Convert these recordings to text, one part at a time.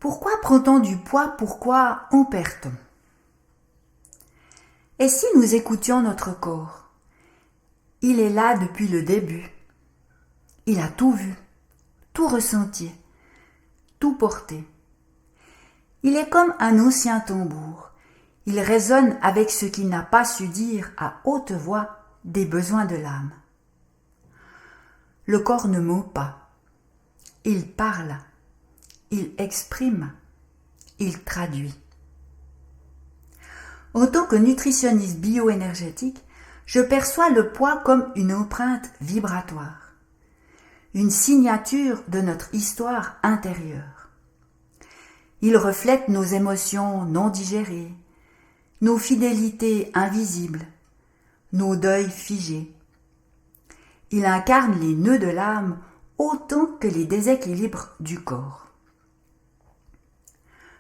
Pourquoi prend-on du poids? Pourquoi en perd-on? Et si nous écoutions notre corps? Il est là depuis le début. Il a tout vu, tout ressenti, tout porté. Il est comme un ancien tambour. Il résonne avec ce qu'il n'a pas su dire à haute voix des besoins de l'âme. Le corps ne ment pas. Il parle, il exprime, il traduit. En tant que nutritionniste bioénergétique, je perçois le poids comme une empreinte vibratoire, une signature de notre histoire intérieure. Il reflète nos émotions non digérées, nos fidélités invisibles, nos deuils figés. Il incarne les nœuds de l'âme autant que les déséquilibres du corps.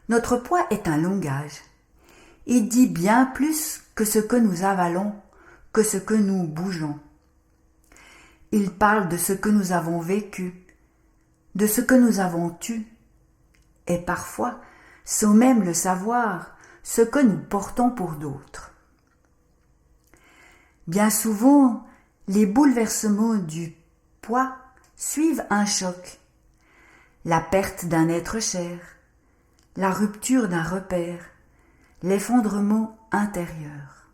Notre poids est un langage. Il dit bien plus que ce que nous avalons, que ce que nous bougeons. Il parle de ce que nous avons vécu, de ce que nous avons eu, et parfois, sans même le savoir, ce que nous portons pour d'autres. Bien souvent, les bouleversements du poids suivent un choc, la perte d'un être cher, la rupture d'un repère, l'effondrement intérieur.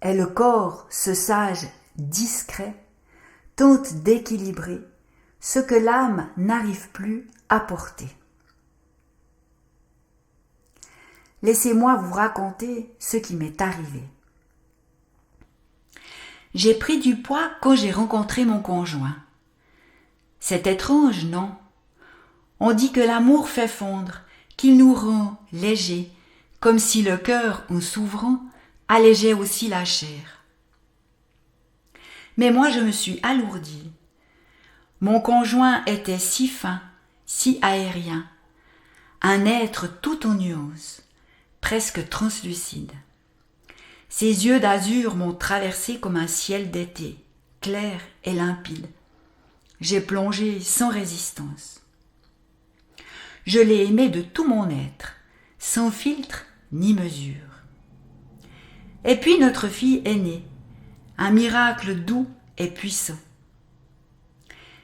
Et le corps, ce sage discret, tente d'équilibrer ce que l'âme n'arrive plus à porter. Laissez-moi vous raconter ce qui m'est arrivé. J'ai pris du poids quand j'ai rencontré mon conjoint. C'est étrange, non? On dit que l'amour fait fondre, qu'il nous rend légers, comme si le cœur, en s'ouvrant, allégeait aussi la chair. Mais moi, je me suis alourdie. Mon conjoint était si fin, si aérien, un être tout en nuances, presque translucide. Ses yeux d'azur m'ont traversé comme un ciel d'été, clair et limpide. J'ai plongé sans résistance. Je l'ai aimé de tout mon être, sans filtre ni mesure. Et puis notre fille est née, un miracle doux et puissant.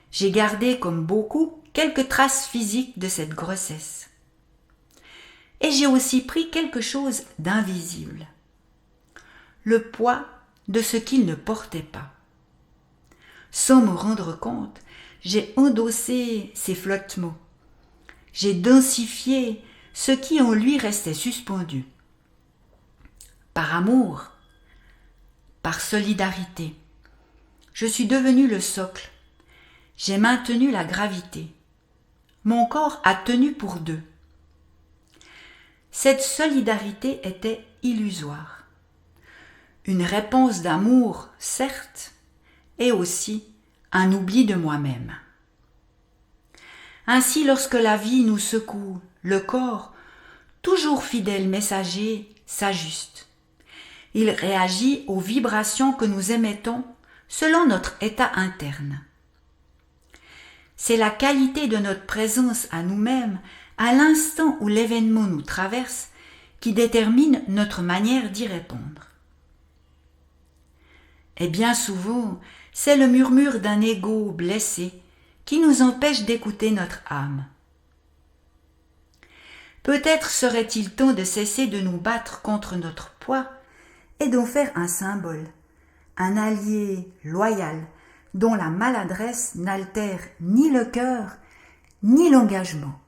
J'ai gardé, comme beaucoup, quelques traces physiques de cette grossesse. Et j'ai aussi pris quelque chose d'invisible, le poids de ce qu'il ne portait pas. Sans me rendre compte, j'ai endossé ses flottements. J'ai densifié ce qui en lui restait suspendu. Par amour, par solidarité, je suis devenue le socle. J'ai maintenu la gravité. Mon corps a tenu pour deux. Cette solidarité était illusoire. Une réponse d'amour, certes, et aussi un oubli de moi-même. Ainsi, lorsque la vie nous secoue, le corps, toujours fidèle messager, s'ajuste. Il réagit aux vibrations que nous émettons selon notre état interne. C'est la qualité de notre présence à nous-mêmes à l'instant où l'événement nous traverse qui détermine notre manière d'y répondre. Et bien souvent, c'est le murmure d'un ego blessé qui nous empêche d'écouter notre âme. Peut-être serait-il temps de cesser de nous battre contre notre poids et d'en faire un symbole, un allié loyal dont la maladresse n'altère ni le cœur ni l'engagement.